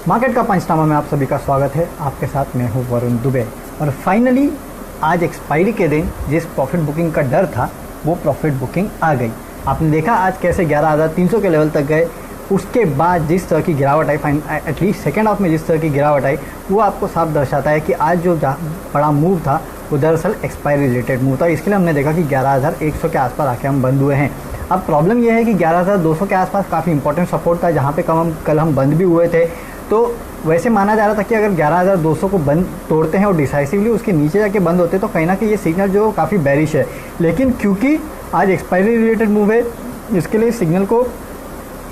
Market का पंचनामा में आप सभी का स्वागत है। आपके साथ मैं हूं वरुण दुबे। और फाइनली आज एक्सपायरी के दिन जिस प्रॉफिट बुकिंग का डर था वो प्रॉफिट बुकिंग आ गई। आपने देखा आज कैसे 11,300 के लेवल तक गए। उसके बाद जिस तरह की गिरावट आई, एटलीस्ट सेकेंड हाफ में जिस तरह की गिरावट आई, वो आपको साफ दर्शाता है कि आज जो बड़ा मूव था वो दरअसल एक्सपायरी रिलेटेड मूव था। इसके लिए हमने देखा कि 11,100 के आसपास आके हम बंद हुए हैं। अब प्रॉब्लम यह है कि 11,200 के आसपास काफ़ी इंपॉर्टेंट सपोर्ट था, जहाँ पे कल हम बंद भी हुए थे। तो वैसे माना जा रहा था कि अगर 11,200 को बंद तोड़ते हैं और डिसाइसिवली उसके नीचे जाके बंद होते तो कहीं ना कहीं ये सिग्नल जो काफ़ी बेरिश है। लेकिन क्योंकि आज एक्सपायरी रिलेटेड मूव है, इसके लिए सिग्नल को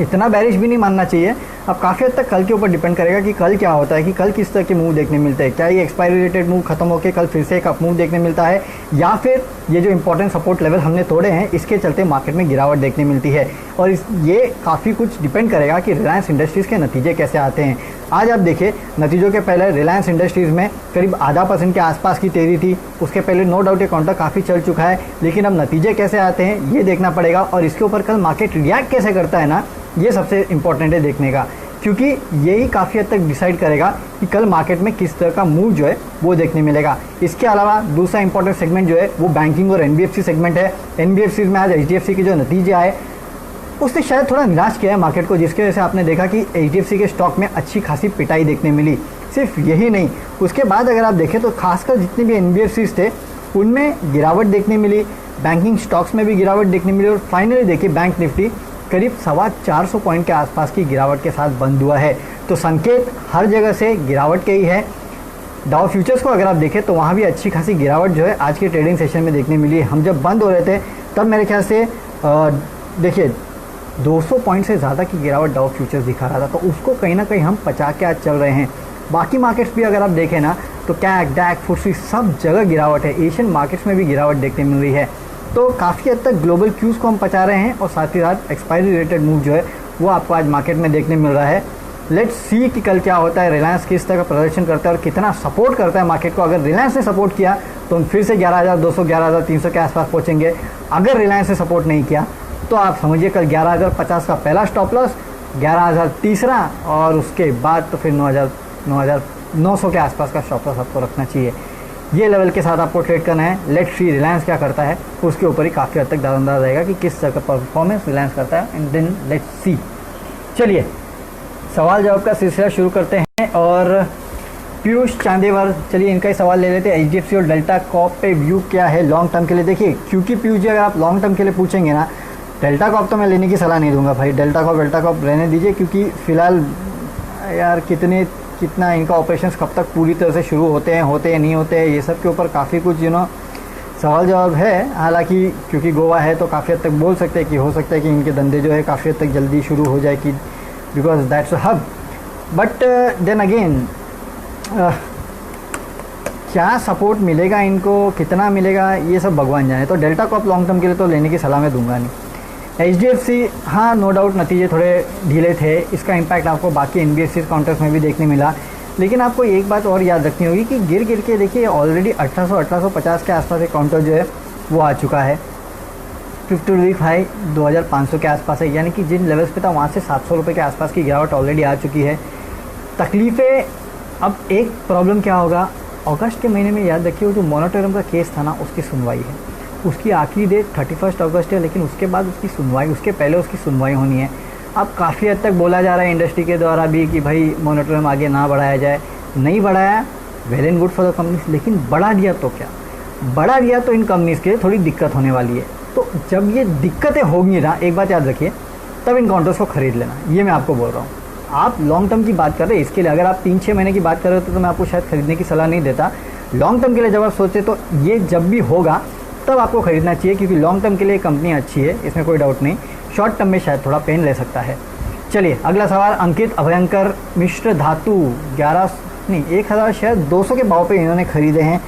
इतना बेरिश भी नहीं मानना चाहिए। अब काफ़ी हद तक कल के ऊपर डिपेंड करेगा कि कल क्या होता है, कि कल किस तरह के मूव देखने मिलते हैं। क्या ये एक्सपायरी रिलेटेड मूव खत्म होकर कल फिर से एक अप मूव देखने मिलता है, या फिर ये जो इंपॉर्टेंट सपोर्ट लेवल हमने तोड़े हैं इसके चलते मार्केट में गिरावट देखने मिलती है। और ये काफ़ी कुछ डिपेंड करेगा कि रिलायंस इंडस्ट्रीज़ के नतीजे कैसे आते हैं। आज आप देखिए नतीजों के पहले रिलायंस इंडस्ट्रीज़ में करीब 0.5% के आसपास की तेज़ी थी। उसके पहले नो डाउट ये काउंटर काफ़ी चल चुका है, लेकिन अब नतीजे कैसे आते हैं ये देखना पड़ेगा। और इसके ऊपर कल मार्केट रिएक्ट कैसे करता है ना, ये सबसे इम्पॉर्टेंट है देखने का, क्योंकि यही काफ़ी हद तक डिसाइड करेगा कि कल मार्केट में किस तरह का मूव जो है वो देखने मिलेगा। इसके अलावा दूसरा इंपॉर्टेंट सेगमेंट जो है वो बैंकिंग और एनबीएफसी सेगमेंट है। एनबीएफसी में आज एचडीएफसी के जो नतीजे आए उसने शायद थोड़ा निराश किया है मार्केट को, जिसकी वजह से आपने देखा कि एचडीएफसी के स्टॉक में अच्छी खासी पिटाई देखने मिली। सिर्फ यही नहीं, उसके बाद अगर आप देखें तो खासकर जितने भी एनबीएफसीज थे उनमें गिरावट देखने मिली, बैंकिंग स्टॉक्स में भी गिरावट देखने मिली। और फाइनली देखिए बैंक निफ्टी करीब 425 पॉइंट के आसपास की गिरावट के साथ बंद हुआ है। तो संकेत हर जगह से गिरावट के ही है। डाउ फ्यूचर्स को अगर आप देखें तो वहाँ भी अच्छी खासी गिरावट जो है आज के ट्रेडिंग सेशन में देखने मिली है। हम जब बंद हो रहे थे तब मेरे ख्याल से देखिए 200 पॉइंट से ज़्यादा की गिरावट डाउ फ्यूचर्स दिखा रहा था, तो उसको कहीं ना कहीं हम पचा के आज चल रहे हैं। बाकी मार्केट्स भी अगर आप देखें ना तो कैक डैक फुट्सी सब जगह गिरावट है। एशियन मार्केट्स में भी गिरावट देखने मिल रही है। तो काफ़ी हद तक ग्लोबल क्यूज़ को हम पचा रहे हैं और साथ ही साथ एक्सपायरी रिलेटेड मूव जो है वो आपको आज मार्केट में देखने मिल रहा है। लेट्स सी कि कल क्या होता है, रिलायंस किस तरह का प्रदर्शन करता है और कितना सपोर्ट करता है मार्केट को। अगर रिलायंस ने सपोर्ट किया तो हम फिर से 11,200 11,300 के आसपास पहुँचेंगे। अगर रिलायंस ने सपोर्ट नहीं किया तो आप समझिए कल 11,050 का पहला स्टॉप लॉस, 11,000 तीसरा, और उसके बाद तो फिर 9,900 के आसपास का स्टॉप लॉस आपको रखना चाहिए। ये लेवल के साथ आपको ट्रेड करना है। लेट्स सी रिलायंस क्या करता है, उसके ऊपर ही काफ़ी हद तक दारोमदार रहेगा कि किस तरह का परफॉर्मेंस रिलायंस करता है। And then let's see. चलिए सवाल जवाब का सिलसिला शुरू करते हैं। और पीयूष चांदेवर, चलिए इनका ही सवाल ले लेते हैं। एचडीएफसी और डेल्टा कॉप पे व्यू क्या है लॉन्ग टर्म के लिए? देखिए क्योंकि पीयूष जी अगर आप लॉन्ग टर्म के लिए पूछेंगे ना, डेल्टा कॉप तो मैं लेने की सलाह नहीं दूंगा भाई। डेल्टा कॉप रहने दीजिए, क्योंकि फ़िलहाल यार कितना इनका ऑपरेशंस कब तक पूरी तरह से शुरू होते हैं नहीं होते हैं, ये सब के ऊपर काफ़ी कुछ सवाल जवाब है। हालांकि क्योंकि गोवा है तो काफ़ी हद तक बोल सकते हैं कि हो सकता है कि इनके धंधे जो है काफ़ी हद तक जल्दी शुरू हो जाए, कि because that's a hub. But then again क्या सपोर्ट मिलेगा इनको, कितना मिलेगा, ये सब भगवान जाने। तो डेल्टा कॉप लॉन्ग टर्म के लिए तो लेने की सलाह मैं दूंगा नहीं। एचडीएफसी हाँ नो डाउट नतीजे थोड़े ढीले थे, इसका इम्पैक्ट आपको बाकी एनबीएफसी काउंटर्स में भी देखने मिला। लेकिन आपको एक बात और याद रखनी होगी कि गिर के देखिए ऑलरेडी 1850 के आसपास एक काउंटर जो है वो आ चुका है। 50 वीक हाई 2,500 के आसपास है, यानी कि जिन लेवल्स पे था वहाँ से 700 रुपये के आसपास की गिरावट ऑलरेडी आ चुकी है। तकलीफ़ें, अब एक प्रॉब्लम क्या होगा, अगस्त के महीने में याद रखिए वो जो मोनेटोरियम का केस था ना उसकी सुनवाई है। उसकी आखिरी डेट 31 अगस्त है, लेकिन उसके बाद उसकी सुनवाई, उसके पहले उसकी सुनवाई होनी है। अब काफ़ी हद तक बोला जा रहा है इंडस्ट्री के द्वारा भी कि भाई मोनेटोरियम आगे ना बढ़ाया जाए। नहीं बढ़ाया, well and good for the companies, लेकिन बढ़ा दिया तो क्या, बढ़ा दिया तो इन कंपनीज़ के थोड़ी दिक्कत होने वाली है। तो जब ये दिक्कतें होंगी ना, एक बात याद रखिए, तब इन काउंटर्स को ख़रीद लेना। ये मैं आपको बोल रहा हूँ। आप लॉन्ग टर्म की बात कर रहे हैं, इसके लिए अगर आप 3-6 महीने की बात कर रहे होते तो मैं आपको शायद खरीदने की सलाह नहीं देता। लॉन्ग टर्म के लिए जब आप सोचते तो ये जब भी होगा तब आपको खरीदना चाहिए, क्योंकि लॉन्ग टर्म के लिए कंपनी अच्छी है, इसमें कोई डाउट नहीं। शॉर्ट टर्म में शायद थोड़ा पेन ले सकता है। चलिए अगला सवाल, अंकित अभयंकर, मिश्र धातु 1,000 शायद 200 के भाव पे इन्होंने खरीदे हैं।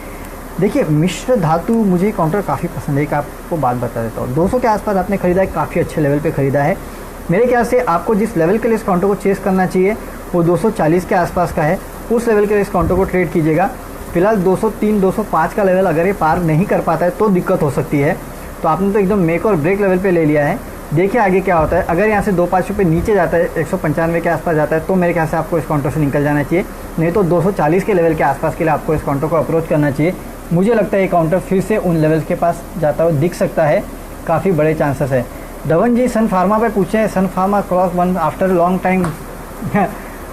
देखिए मिश्र धातु मुझे काउंटर काफ़ी पसंद है, एक आपको बात बता देता हूँ। 200 के आसपास आपने खरीदा है, काफ़ी अच्छे लेवल पे खरीदा है। मेरे ख्याल से आपको जिस लेवल के लिए इस काउंटर को चेस करना चाहिए वो 240 के आसपास का है, उस लेवल के लिए इस काउंटर को ट्रेड कीजिएगा। फिलहाल 203 205 का लेवल अगर ये पार नहीं कर पाता है तो दिक्कत हो सकती है। तो आपने तो एकदम मेक और ब्रेक लेवल पे ले लिया है। देखिए आगे क्या होता है। अगर यहाँ से 2-5 रुपये नीचे जाता है, 195 के आसपास जाता है, तो मेरे ख्याल से आपको इस काउंटर से निकल जाना चाहिए, नहीं तो 240 के लेवल के आसपास के लिए आपको इस काउंटर को अप्रोच करना चाहिए। मुझे लगता है ये काउंटर फिर से उन लेवल्स के पास जाता हुआ दिख सकता है, काफ़ी बड़े चांसेस है। धवन जी सन फार्मा पे पूछे हैं, Sun Pharma cross one after long time.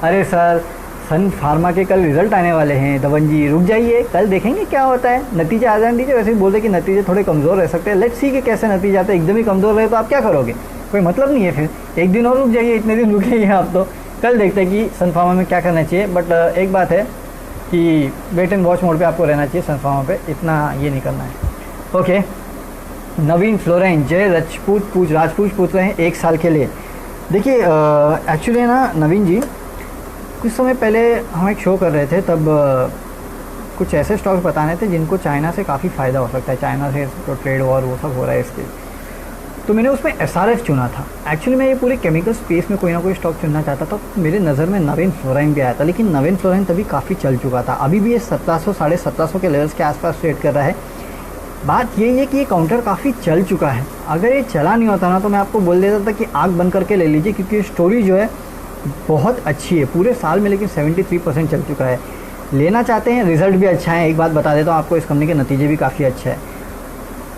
अरे सर, सन फार्मा के कल रिजल्ट आने वाले हैं धवन जी, रुक जाइए, कल देखेंगे क्या होता है, नतीजे आ जाने दीजिए। वैसे भी बोलते कि नतीजे थोड़े कमज़ोर रह सकते हैं, लेट्स सी कि कैसे नतीजे आते हैं। एकदम ही कमज़ोर रहे तो आप क्या करोगे, कोई मतलब नहीं है, फिर एक दिन और रुक जाइए, इतने दिन रुके आप तो। कल देखते हैं कि सन फार्मा में क्या करना चाहिए। बट एक बात है कि वेट एंड वॉच मोड पे आपको रहना चाहिए सन फार्मा पे, इतना ये नहीं करना है। ओके, नवीन फ्लोरेन जय राजपूत पूछ रहे हैं 1 साल के लिए। देखिए एक्चुअली ना नवीन जी, कुछ समय पहले हम एक शो कर रहे थे, तब कुछ ऐसे स्टॉक्स बताने थे जिनको चाइना से काफ़ी फ़ायदा हो सकता है, चाइना से जो ट्रेड वॉर वो सब हो रहा है इसके, तो मैंने उसमें SRF चुना था। एक्चुअली मैं ये पूरे केमिकल स्पेस में कोई ना कोई स्टॉक चुनना चाहता था, तो मेरे नज़र में नवीन फ्लोराइन भी आया था, लेकिन नवीन फ्लोराइन तभी काफ़ी चल चुका था, अभी भी ये 1700 1750 के लेवल्स के आसपास ट्रेड कर रहा है। बात यही है कि ये काउंटर काफ़ी चल चुका है, अगर ये चला नहीं होता ना तो मैं आपको बोल देता था कि आँख बंद करके ले लीजिए, क्योंकि स्टोरी जो है बहुत अच्छी है पूरे साल में, लेकिन 73% चल चुका है। लेना चाहते हैं, रिजल्ट भी अच्छा है, एक बात बता देता हूँ आपको, इस कंपनी के नतीजे भी काफ़ी अच्छे हैं,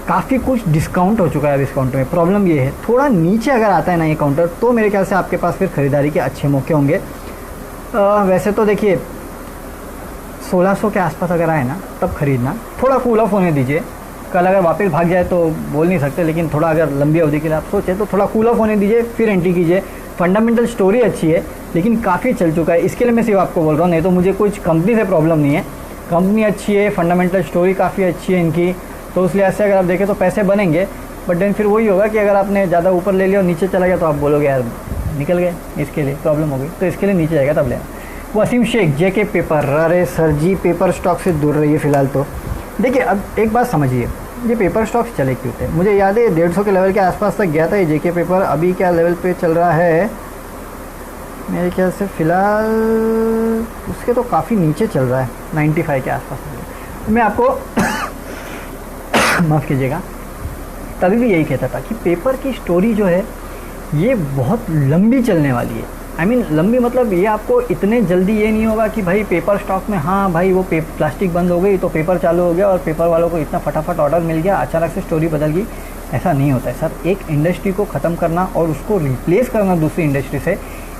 काफ़ी कुछ डिस्काउंट हो चुका है अब इस काउंटर में। प्रॉब्लम ये है, थोड़ा नीचे अगर आता है ना ये काउंटर, तो मेरे ख्याल से आपके पास फिर ख़रीदारी के अच्छे मौके होंगे। वैसे तो देखिए 1600 के आसपास अगर आए ना तब ख़रीदना, थोड़ा कूल ऑफ होने दीजिए, कल अगर वापस भाग जाए तो बोल नहीं सकते, लेकिन थोड़ा अगर लंबी अवधि के लिए आप सोचें तो थोड़ा कूल ऑफ होने दीजिए, फिर एंट्री कीजिए। फंडामेंटल स्टोरी अच्छी है, लेकिन काफ़ी चल चुका है, इसके लिए मैं सिर्फ आपको बोल रहा हूँ, नहीं तो मुझे कुछ कंपनी से प्रॉब्लम नहीं है, कंपनी अच्छी है, फंडामेंटल स्टोरी काफ़ी अच्छी है इनकी, तो उस लिहाज से अगर आप देखें तो पैसे बनेंगे। बट देन फिर वही होगा कि अगर आपने ज़्यादा ऊपर ले लिया और नीचे चला गया तो आप बोलोगे यार निकल गए, इसके लिए प्रॉब्लम होगी, तो इसके लिए नीचे जाएगा तब लेना। वसीम शेख JK पेपर, अरे सर जी पेपर स्टॉक से दूर रहिए फ़िलहाल तो। देखिए अब एक बात समझिए, ये पेपर स्टॉक्स चले क्यों थे, मुझे याद है 150 के लेवल के आसपास तक गया था ये JK पेपर, अभी क्या लेवल पे चल रहा है मेरे ख्याल से फ़िलहाल उसके तो काफ़ी नीचे चल रहा है, 95 के आसपास। मैं आपको माफ़ कीजिएगा, तभी भी यही कहता था कि पेपर की स्टोरी जो है ये बहुत लंबी चलने वाली है। आई मीन लंबी मतलब ये आपको इतने जल्दी ये नहीं होगा कि भाई पेपर स्टॉक में हाँ भाई वो प्लास्टिक बंद हो गई तो पेपर चालू हो गया और पेपर वालों को इतना फटाफट ऑर्डर मिल गया, अचानक से स्टोरी बदल गई, ऐसा नहीं होता है सर। एक इंडस्ट्री को ख़त्म करना और उसको रिप्लेस करना दूसरी इंडस्ट्री से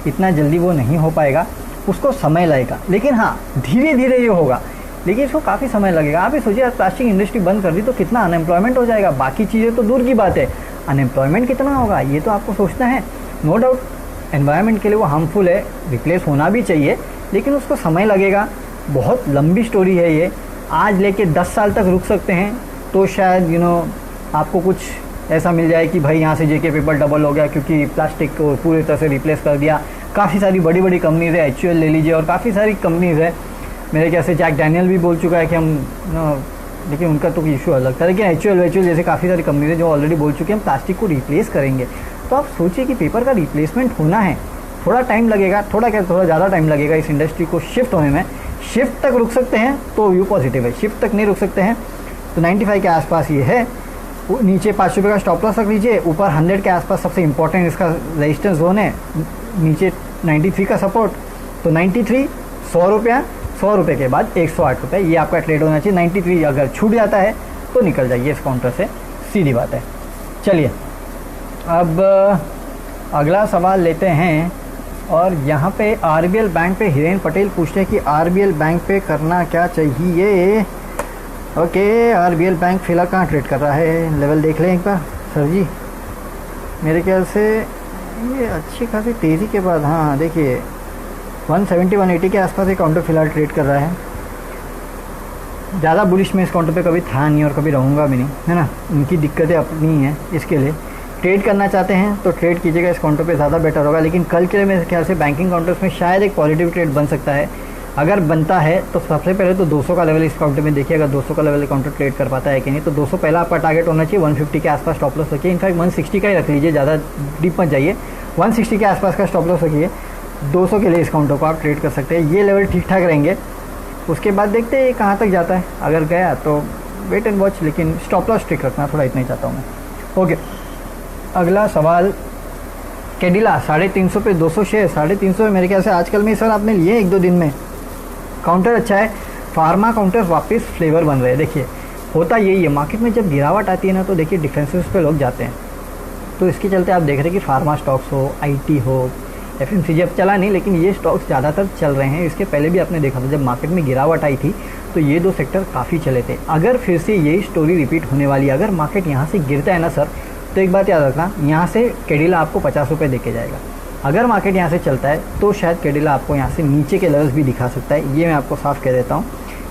इतना जल्दी वो नहीं हो पाएगा, उसको समय लगेगा, लेकिन हाँ धीरे धीरे ये होगा, लेकिन इसको काफ़ी समय लगेगा। आप ही सोचिए प्लास्टिक इंडस्ट्री बंद कर दी तो कितना अनएम्प्लॉयमेंट हो जाएगा, बाकी चीज़ें तो दूर की बात है, अनएम्प्लॉयमेंट कितना होगा ये तो आपको सोचना है। नो डाउट एनवायरनमेंट के लिए वो हार्मफुल है, रिप्लेस होना भी चाहिए, लेकिन उसको समय लगेगा, बहुत लंबी स्टोरी है ये। आज लेके 10 साल तक रुक सकते हैं तो शायद आपको कुछ ऐसा मिल जाए कि भाई यहाँ से JK पेपर डबल हो गया क्योंकि प्लास्टिक को पूरी तरह से रिप्लेस कर दिया। काफ़ी सारी बड़ी बड़ी कंपनीज़ है, HUL ले लीजिए और काफ़ी सारी कंपनीज़ है, मेरे ख्याल से जैक डैनियल भी बोल चुका है कि हम लेकिन उनका तो इशू अलग था, लेकिन HUL जैसे काफ़ी सारी कंपनीज़ है जो ऑलरेडी बोल चुके हैं हम प्लास्टिक को रिप्लेस करेंगे। तो आप सोचिए कि पेपर का रिप्लेसमेंट होना है, थोड़ा टाइम लगेगा, थोड़ा ज़्यादा टाइम लगेगा इस इंडस्ट्री को शिफ्ट होने में। शिफ्ट तक रुक सकते हैं तो व्यू पॉजिटिव है, शिफ्ट तक नहीं रुक सकते हैं तो 95 के आसपास ये है, नीचे 5 रुपये का स्टॉप लॉस रख लीजिए, ऊपर 100 के आसपास सबसे इंपॉर्टेंट इसका रेजिस्टेंस जोन है, नीचे 93 का सपोर्ट, तो 93 100 रुपये के बाद 108 रुपये ये आपका ट्रेड होना चाहिए। 93 अगर छूट जाता है तो निकल जाइए इस काउंटर से, सीधी बात है। चलिए अब अगला सवाल लेते हैं, और यहाँ पे RBL बैंक पे हिरेन पटेल पूछते हैं कि RBL बैंक पे करना क्या चाहिए। ओके, RBL बैंक फिलहाल कहाँ ट्रेड कर रहा है, लेवल देख लें एक बार सर जी। मेरे ख्याल से ये अच्छी खासी तेज़ी के बाद, हाँ देखिए 170 180 के आसपास ये काउंटर फिलहाल ट्रेड कर रहा है। ज़्यादा बुलिश में इस काउंटर पे कभी था नहीं और कभी रहूँगा भी नहीं, है ना, उनकी दिक्कतें अपनी हैं। इसके लिए ट्रेड करना चाहते हैं तो ट्रेड कीजिएगा इस काउंटर पे, ज़्यादा बेटर होगा। लेकिन कल के लिए मेरे ख्याल से बैंकिंग काउंटर्स में शायद एक पॉजिटिव ट्रेड बन सकता है। अगर बनता है तो सबसे पहले तो 200 का लेवल इस काउंटर में देखिए, अगर 200 का लेवल काउंटर ट्रेड कर पाता है कि नहीं, तो 200 पहला आपका टारगेट होना चाहिए। 150 के आसपास स्टॉप लॉस रखिए, इनफैक्ट 160 का ही रख लीजिए, ज़्यादा डीप मत जाइए, 160 के आसपास का स्टॉप लॉस रखिए। 200 के लिए इस काउंटर को आप ट्रेड कर सकते हैं, ये लेवल ठीक ठाक रहेंगे। उसके बाद देखते हैं कहाँ तक जाता है, अगर गया तो वेट एंड वॉच, लेकिन स्टॉप लॉस स्ट्रिक रखना, थोड़ा इतना ही चाहता हूँ मैं। ओके, अगला सवाल, कैडिला 350 पे 200 शेयर, 350 मेरे ख्याल से आजकल में सर आपने लिए 1-2 दिन में। काउंटर अच्छा है, फार्मा काउंटर वापस फ्लेवर बन रहे हैं। देखिए होता यही है, मार्केट में जब गिरावट आती है ना तो देखिए डिफेंसिव पे लोग जाते हैं, तो इसके चलते आप देख रहे हैं कि फार्मा स्टॉक्स हो, आईटी हो, एफएमसीजी अब चला नहीं लेकिन ये स्टॉक्स ज़्यादातर चल रहे हैं। इसके पहले भी आपने देखा था जब मार्केट में गिरावट आई थी तो ये 2 सेक्टर काफ़ी चले थे। अगर फिर से यही स्टोरी रिपीट होने वाली है, अगर मार्केट यहाँ से गिरता है ना सर, तो एक बात याद रखना, यहाँ से कैडिला आपको 50 रुपये दे के जाएगा। अगर मार्केट यहाँ से चलता है तो शायद कैडिला आपको यहाँ से नीचे के लेवल्स भी दिखा सकता है, ये मैं आपको साफ कह देता हूँ।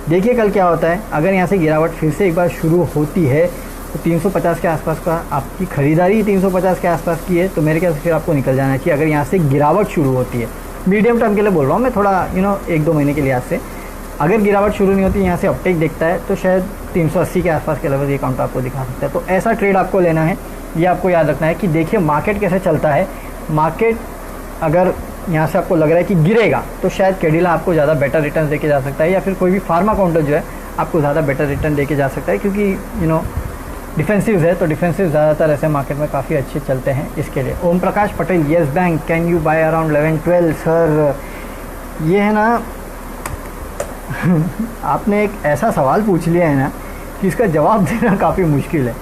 देखिए कल क्या होता है, अगर यहाँ से गिरावट फिर से एक बार शुरू होती है तो 350 के आसपास का आपकी खरीदारी 350 के आसपास की है, तो मेरे ख्याल से फिर आपको निकल जाना चाहिए अगर यहाँ से गिरावट शुरू होती है। मीडियम टर्म के लिए बोल रहा हूँ मैं, थोड़ा 1-2 महीने के लिहाज से। अगर गिरावट शुरू नहीं होती, यहाँ से अपटेक देखता है तो शायद 380 के आसपास के लेवल ये काउंटर आपको दिखा सकता है। तो ऐसा ट्रेड आपको लेना है, ये आपको याद रखना है कि देखिए मार्केट कैसे चलता है। मार्केट अगर यहाँ से आपको लग रहा है कि गिरेगा तो शायद कैडिला आपको ज़्यादा बेटर रिटर्न देके जा सकता है, या फिर कोई भी फार्मा काउंटर जो है आपको ज़्यादा बेटर रिटर्न देके जा सकता है, क्योंकि डिफेंसिव है तो डिफेंसिव ज़्यादातर ऐसे मार्केट में काफ़ी अच्छे चलते हैं। इसके लिए Om Prakash Patel, Yes Bank, can you buy around 11-12? Sir ये है ना आपने एक ऐसा सवाल पूछ लिया है ना कि इसका जवाब देना काफ़ी मुश्किल है।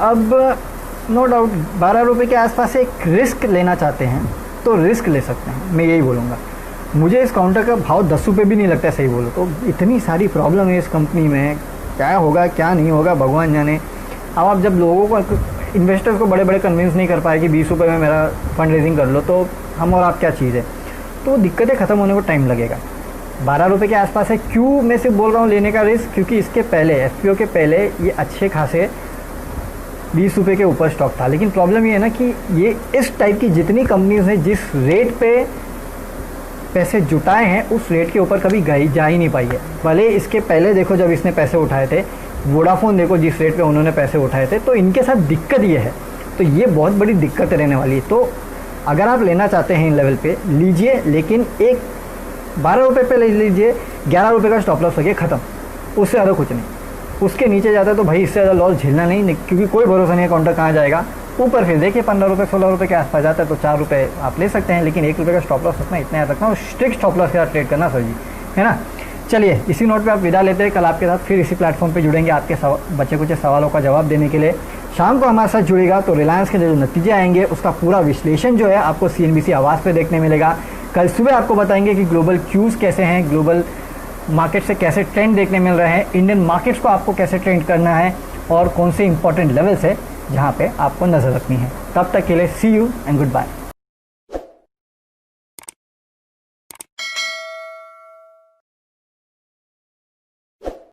अब नो डाउट 12 रुपये के आसपास एक रिस्क लेना चाहते हैं तो रिस्क ले सकते हैं, मैं यही बोलूँगा। मुझे इस काउंटर का भाव 10 रुपये भी नहीं लगता है, सही बोलो तो। इतनी सारी प्रॉब्लम है इस कंपनी में, क्या होगा क्या नहीं होगा भगवान जाने। अब आप जब लोगों को, इन्वेस्टर्स को बड़े बड़े कन्विंस नहीं कर पाए कि 20 रुपये में मेरा फंड रेजिंग कर लो, तो हम और आप क्या चीज़ है, तो दिक्कतें ख़त्म होने को टाइम लगेगा। 12 रुपये के आसपास है। क्यों मैं सिर्फ बोल रहा हूँ लेने का रिस्क, क्योंकि इसके पहले एफपीओ के पहले ये अच्छे खासे 20 रुपये के ऊपर स्टॉक था। लेकिन प्रॉब्लम ये है ना कि ये इस टाइप की जितनी कंपनीज हैं जिस रेट पे पैसे जुटाए हैं उस रेट के ऊपर कभी जा ही नहीं पाई है। भले इसके पहले देखो जब इसने पैसे उठाए थे, वोडाफोन देखो जिस रेट पे उन्होंने पैसे उठाए थे, तो इनके साथ दिक्कत ये है, तो ये बहुत बड़ी दिक्कत रहने वाली है। तो अगर आप लेना चाहते हैं इन लेवल पे लीजिए, लेकिन एक 12 रुपये पे ले लीजिए, 11 रुपये का स्टॉप लॉस होगी, ख़त्म, उससे ज़्यादा कुछ नहीं। उसके नीचे जाता है तो भाई इससे ज़्यादा लॉस झेलना नहीं, क्योंकि कोई भरोसा नहीं है काउंटर कहाँ जाएगा। ऊपर फिर देखिए 15 रुपये 16 रुपये के आसपास जाता है तो 4 रुपये आप ले सकते हैं, लेकिन 1 रुपये का स्टॉप लॉस रखना, इतना याद रखना, और स्ट्रिक्ट स्टॉप लॉस के साथ ट्रेड करना सर जी, है ना। चलिए इसी नोट पे आप विदा लेते हैं, कल आपके साथ फिर इसी प्लेटफॉर्म पे जुड़ेंगे आपके बच्चे कुछ सवालों का जवाब देने के लिए। शाम को हमारे साथ जुड़ेगा तो रिलायंस के जो नतीजे आएंगे उसका पूरा विश्लेषण जो है आपको CNBC आवाज़ पे देखने मिलेगा। कल सुबह आपको बताएंगे कि ग्लोबल क्यूज़ कैसे हैं, ग्लोबल मार्केट से कैसे ट्रेंड देखने मिल रहे हैं, इंडियन मार्केट्स को आपको कैसे ट्रेंड करना है, और कौन से इंपॉर्टेंट लेवल्स है जहाँ पे आपको नज़र रखनी है। तब तक के लिए सी यू एंड गुड बाय।